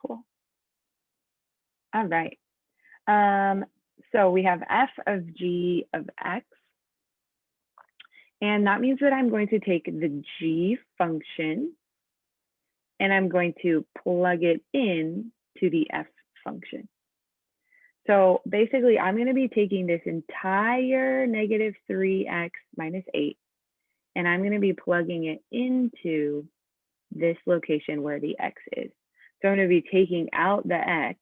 Cool. All right. Um, so we have f of g of x, and that means that I'm going to take the g function and I'm going to plug it in to the f function. So basically, I'm going to be taking this entire negative 3x minus 8, and I'm going to be plugging it into this location where the x is. So I'm going to be taking out the x,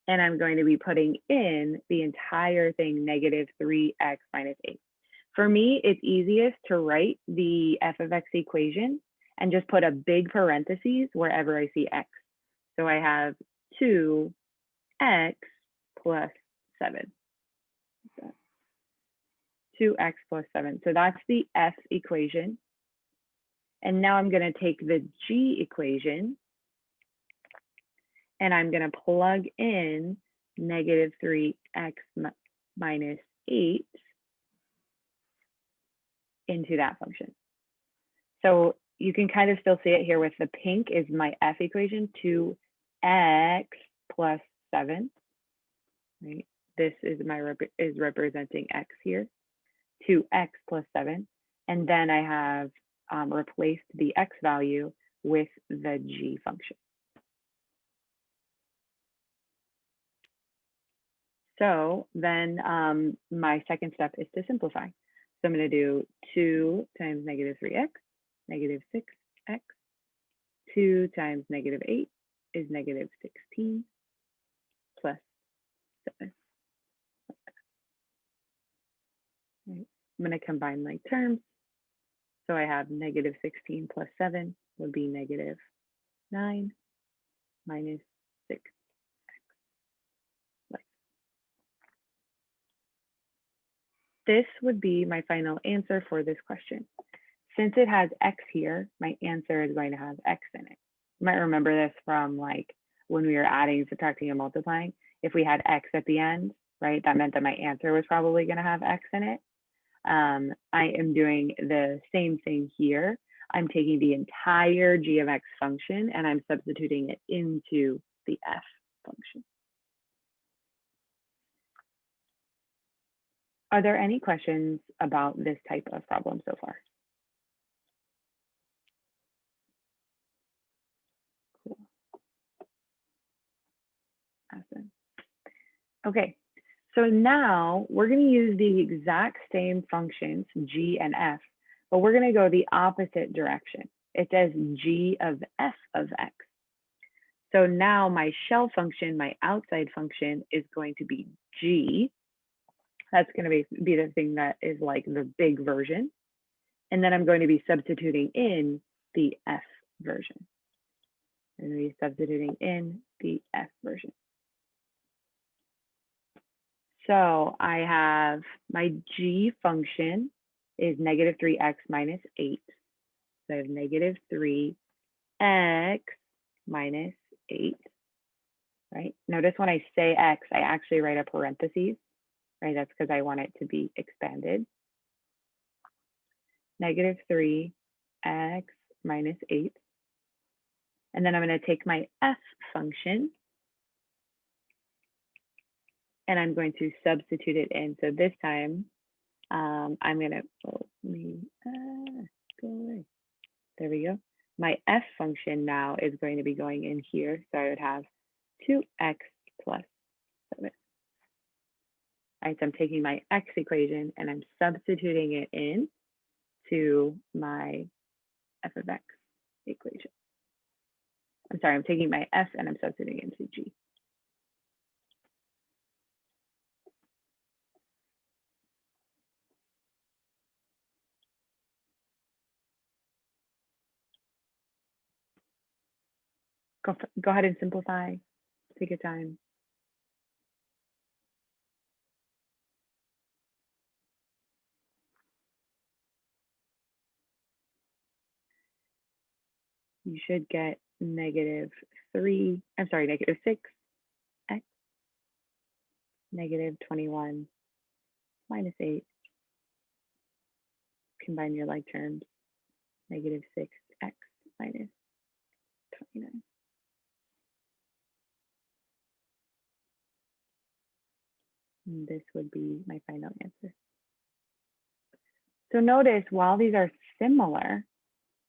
and I'm going to be putting in the entire thing, negative 3x minus 8. For me, it's easiest to write the f of x equation and just put a big parentheses wherever I see x. So I have 2x plus 7. 2x plus 7. So that's the f equation. And now I'm going to take the g equation and I'm going to plug in negative 3x minus 8 into that function. So you can kind of still see it here with the pink is my f equation, 2x plus 7. Right? This is is representing x here, 2x plus 7. And then I have replaced the x value with the g function. So then my second step is to simplify. So I'm going to do 2 times negative 3x, negative 6x. 2 times negative 8 is negative 16 plus 7. Right. I'm going to combine my terms. So I have negative 16 plus 7 would be negative 9 minus 6x. This would be my final answer for this question. Since it has x here, my answer is going to have x in it. You might remember this from like when we were adding, subtracting, and multiplying. If we had x at the end, right, that meant that my answer was probably going to have x in it. I am doing the same thing here. I'm taking the entire g of x function and I'm substituting it into the f function. Are there any questions about this type of problem so far? Cool. Awesome. Okay, so now we're going to use the exact same functions, g and f, but we're going to go the opposite direction. It says g of f of x. So now my shell function, my outside function, is going to be g. That's going to be the thing that is like the big version. And then I'm going to be substituting in the f version. I'm going to be substituting in the f version. So I have my g function is negative 3x minus 8. So I have negative 3x minus 8, right? Notice when I say x, I actually write a parentheses, right? That's because I want it to be expanded. Negative 3x minus 8. And then I'm going to take my f function and I'm going to substitute it in. So this time, I'm going to, go away. There we go. My f function now is going to be going in here. So I would have 2x plus 7. All right, so I'm taking my x equation and I'm substituting it in to my f of x equation. I'm sorry, I'm taking my f and I'm substituting it into g. Go ahead and simplify. Take your time. You should get negative 6x, negative 21 minus 8. Combine your like terms, negative 6x minus 29. And this would be my final answer. So notice while these are similar,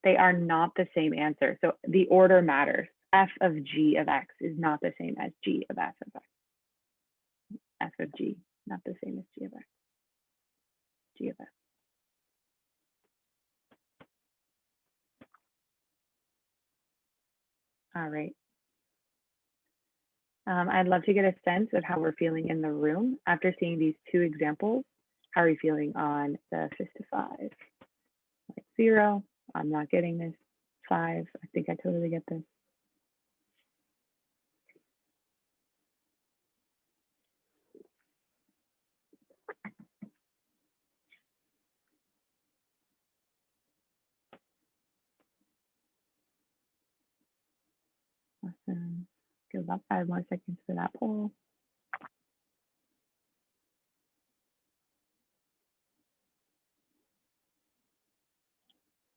they are not the same answer. So the order matters. F of g of x is not the same as g of f of x. F of g, not the same as g of x. G of f. All right. I'd love to get a sense of how we're feeling in the room after seeing these two examples. How are you feeling on the 5 to 5? Like 0, I'm not getting this. 5, I think I totally get this. Awesome. Give about 5 more seconds for that poll.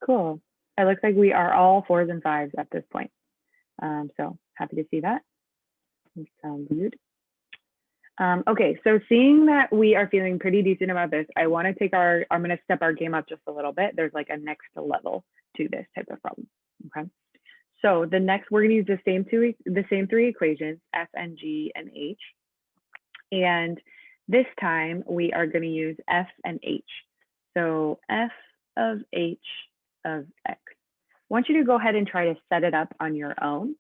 Cool. It looks like we are all 4s and 5s at this point. So happy to see that. It sounds good. Okay, so seeing that we are feeling pretty decent about this, I want to take I'm going to step our game up just a little bit. There's like a next level to this type of problem. Okay. So the next, we're going to use the same 3 equations, F and G and H. And this time we are going to use F and H. So F of H of X. I want you to go ahead and try to set it up on your own.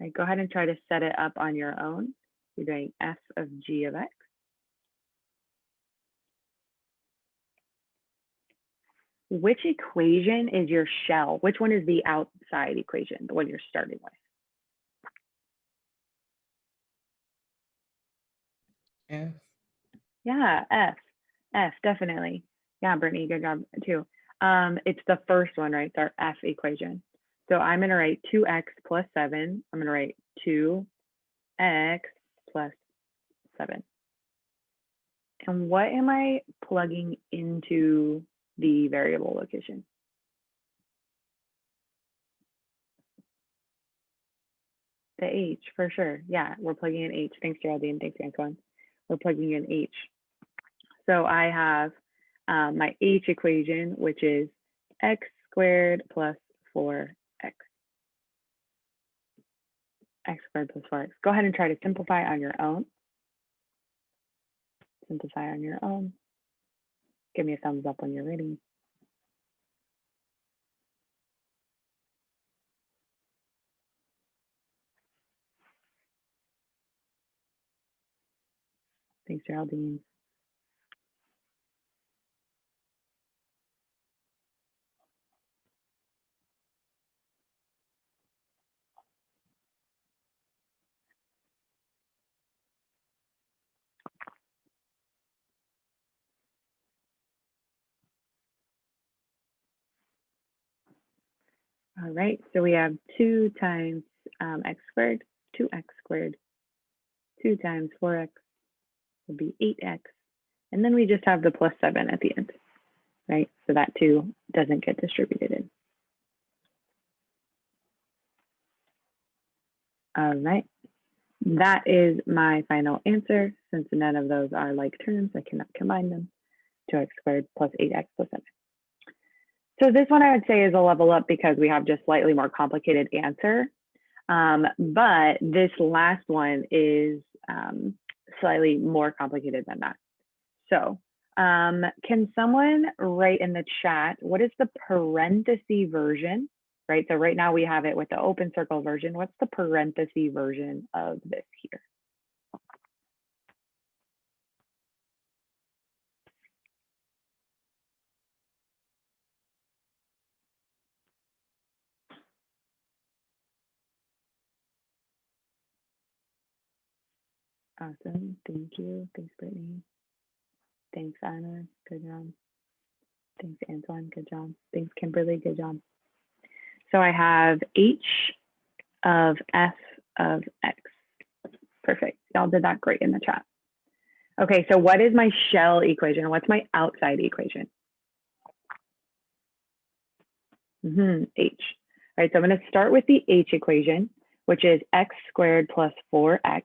Right, go ahead and try to set it up on your own. You're doing F of G of X. Which equation is your shell? Which one is the outside equation, the one you're starting with? F. Yeah, F, definitely. Yeah, Brittany, good job too. It's the first one, right? It's our F equation. So I'm gonna write 2x plus 7. I'm gonna write 2x plus 7. And what am I plugging into the variable location? The H, for sure. Yeah, we're plugging in H. Thanks, Geraldine. Thanks, Antoine. We're plugging in H. So I have my H equation, which is x squared plus 4x. X squared plus 4x. Go ahead and try to simplify on your own. Simplify on your own. Give me a thumbs up when you're ready. Thanks, Geraldine. All right, so we have 2 times x squared, 2x squared, 2 times 4x would be 8x. And then we just have the plus 7 at the end, right? So that 2 doesn't get distributed in. All right, that is my final answer. Since none of those are like terms, I cannot combine them. 2x squared plus 8x plus 7. So this one I would say is a level up because we have just slightly more complicated answer. But this last one is slightly more complicated than that. So can someone write in the chat, what is the parenthesis version, right? So right now we have it with the open circle version. What's the parenthesis version of this here? Awesome, thank you. Thanks, Brittany. Thanks, Anna, good job. Thanks, Antoine, good job. Thanks, Kimberly, good job. So I have H of F of X. Perfect, y'all did that great in the chat. Okay, so what is my shell equation? What's my outside equation? H. All right, so I'm going to start with the H equation, which is x squared plus 4x.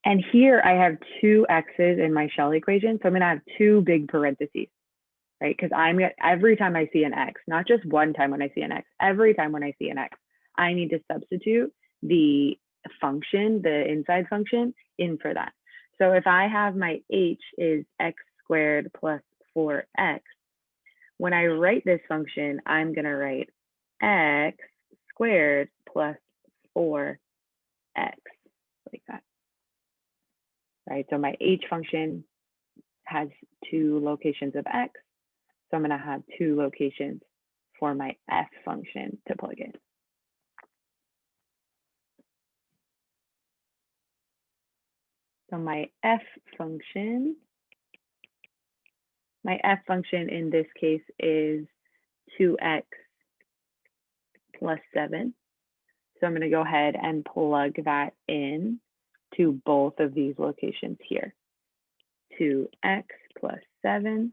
And here I have two x's in my shell equation. So I'm going to have two big parentheses, right? Because every time I see an x, not just one time when I see an x, every time when I see an x, I need to substitute the function, the inside function, in for that. So if I have my h is x squared plus 4x, when I write this function, I'm going to write x squared plus 4x, like that, right? So my h function has two locations of x, so I'm going to have two locations for my f function to plug in. So my f function in this case is 2x plus 7. So I'm going to go ahead and plug that in to both of these locations here. 2x plus 7,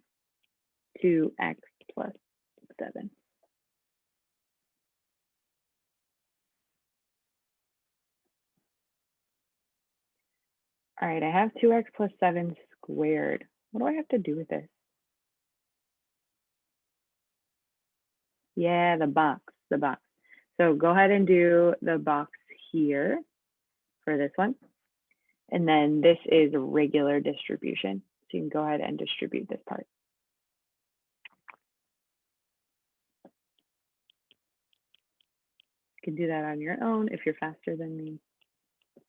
2x plus 7. All right, I have 2x plus 7 squared. What do I have to do with this? Yeah, the box. So go ahead and do the box here for this one. And then this is a regular distribution. So you can go ahead and distribute this part. You can do that on your own if you're faster than me.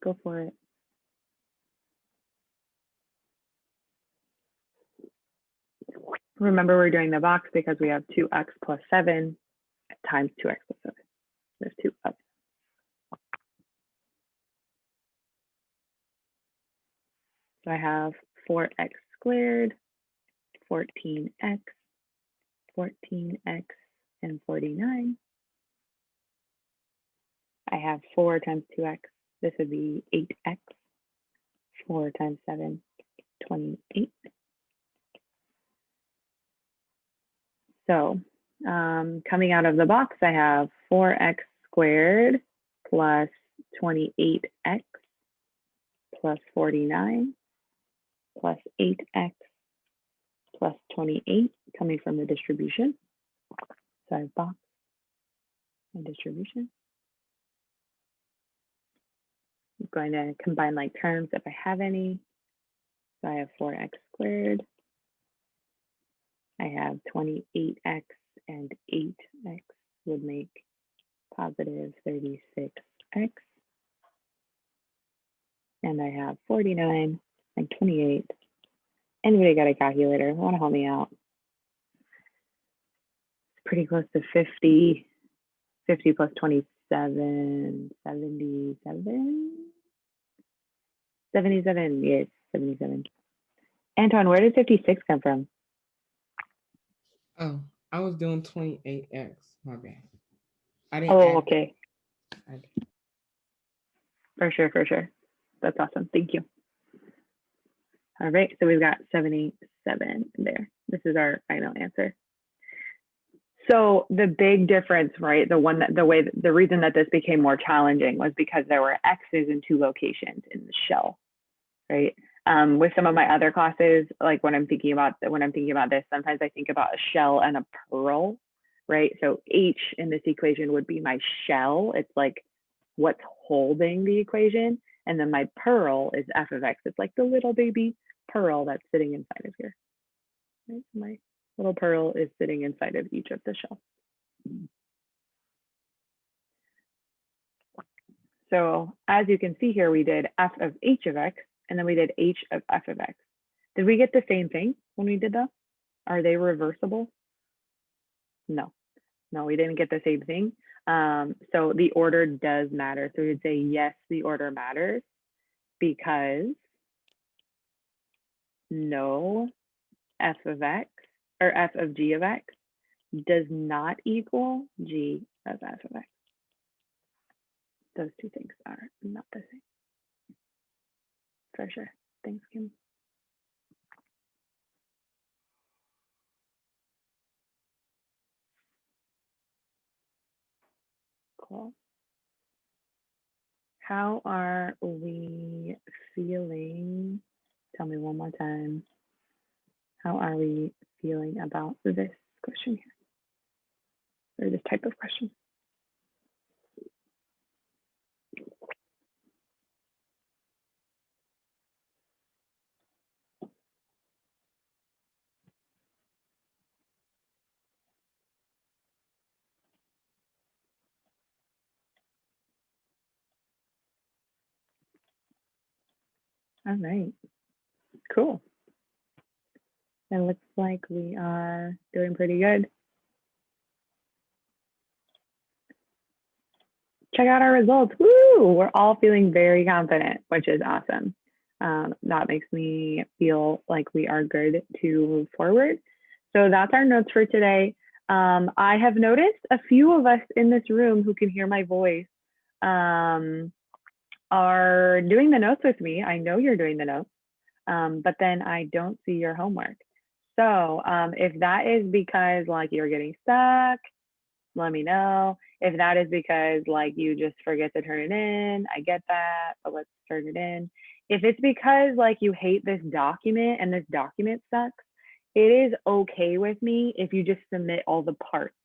Go for it. Remember, we're doing the box because we have 2x plus 7 times 2x plus 7. There's 2 up. So I have 4x squared, 14x, 14x, and 49. I have 4 times 2x. This would be 8x. 4 times 7, 28. So coming out of the box, I have 4x squared plus 28x plus 49 plus 8x plus 28 coming from the distribution. So I have box and distribution. I'm going to combine like terms if I have any. So I have 4x squared. I have 28x and 8x would make positive 36x. And I have 49 and 28. Anybody got a calculator? Want to help me out? It's pretty close to 50. 50 plus 27, 77? 77, yes, 77. Anton, where did 56 come from? Oh, I was doing 28x. My bad. I didn't Oh, add. okay. For sure. That's awesome. Thank you. All right, so we've got 77 there. This is our final answer. So the big difference, right? The reason that this became more challenging was because there were X's in two locations in the shell, right? With some of my other classes, like when I'm thinking about this, sometimes I think about a shell and a pearl, right? So H in this equation would be my shell. It's like what's holding the equation. And then my pearl is f of x. It's like the little baby pearl that's sitting inside of here. Right? My little pearl is sitting inside of each of the shells. So as you can see here, we did f of h of x, and then we did h of f of x. Did we get the same thing when we did that? Are they reversible? No, we didn't get the same thing. So the order does matter. So we would say, yes, the order matters because no f of x or f of g of x does not equal g of f of x. Those two things are not the same. For sure. Thanks, Kim. Cool. How how are we feeling? Tell me one more time. How are we feeling about this question here, or this type of question? All right, cool. It looks like we are doing pretty good. Check out our results. Woo! We're all feeling very confident, which is awesome. That makes me feel like we are good to move forward. So that's our notes for today. I have noticed a few of us in this room who can hear my voice are doing the notes with me. I know you're doing the notes, but then I don't see your homework. So if that is because like you're getting stuck, let me know. If that is because like you just forget to turn it in, I get that, but let's turn it in. If it's because like you hate this document and this document sucks, it is okay with me if you just submit all the parts.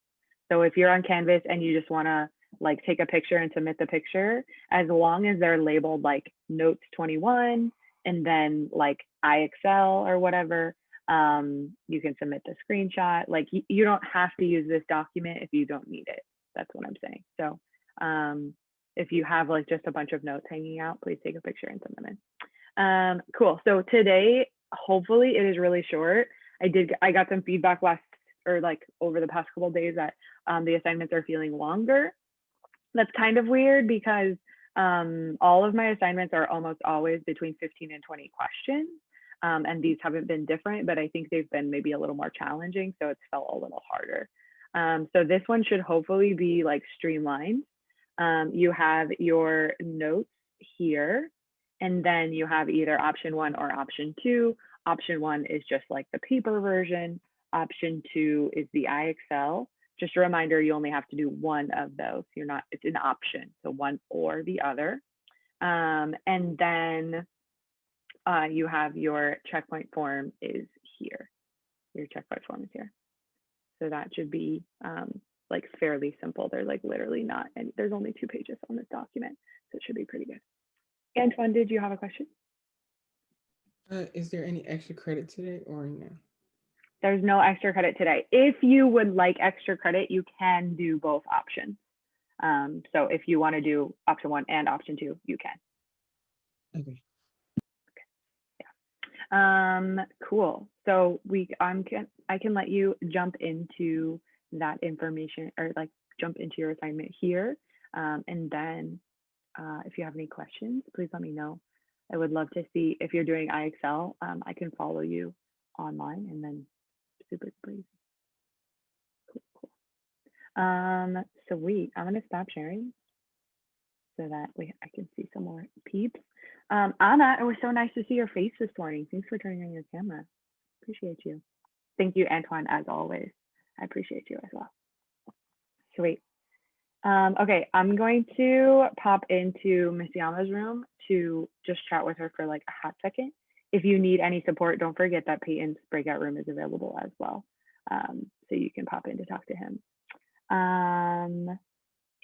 So if you're on Canvas and you just want to like take a picture and submit the picture, as long as they're labeled like notes 21 and then like IXL or whatever, you can submit the screenshot. Like you don't have to use this document if you don't need it. That's what I'm saying. So if you have like just a bunch of notes hanging out, please take a picture and send them in. Cool. So today, hopefully it is really short. I got some feedback over the past couple of days that the assignments are feeling longer. That's kind of weird because all of my assignments are almost always between 15 and 20 questions. And these haven't been different, but I think they've been maybe a little more challenging. So it's felt a little harder. So this one should hopefully be like streamlined. You have your notes here, and then you have either option 1 or option 2. Option 1 is just like the paper version. Option 2 is the IXL. Just a reminder, you only have to do one of those. It's an option, so one or the other. And then you have your checkpoint form is here. Your checkpoint form is here. So that should be like fairly simple. They're like literally not, and there's only 2 pages on this document. So it should be pretty good. Antoine, did you have a question? Is there any extra credit today or no? There's no extra credit today. If you would like extra credit, you can do both options. So if you want to do option 1 and option 2, you can. Okay. Cool. So I can let you jump into that information, or like jump into your assignment here. And then if you have any questions, please let me know. I would love to see if you're doing IXL. I can follow you online, and then super easy. Cool. Sweet. I'm gonna stop sharing so that I can see some more peeps. Anna, it was so nice to see your face this morning. Thanks for turning on your camera. Appreciate you. Thank you, Antoine, as always. I appreciate you as well. Sweet. Okay, I'm going to pop into Miss Yama's room to just chat with her for like a hot second. If you need any support, don't forget that Peyton's breakout room is available as well. So you can pop in to talk to him.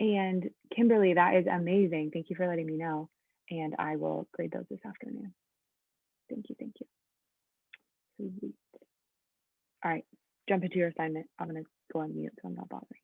And Kimberly, that is amazing. Thank you for letting me know. And I will grade those this afternoon. Thank you. Sweet. All right, jump into your assignment. I'm gonna go on mute so I'm not bothering.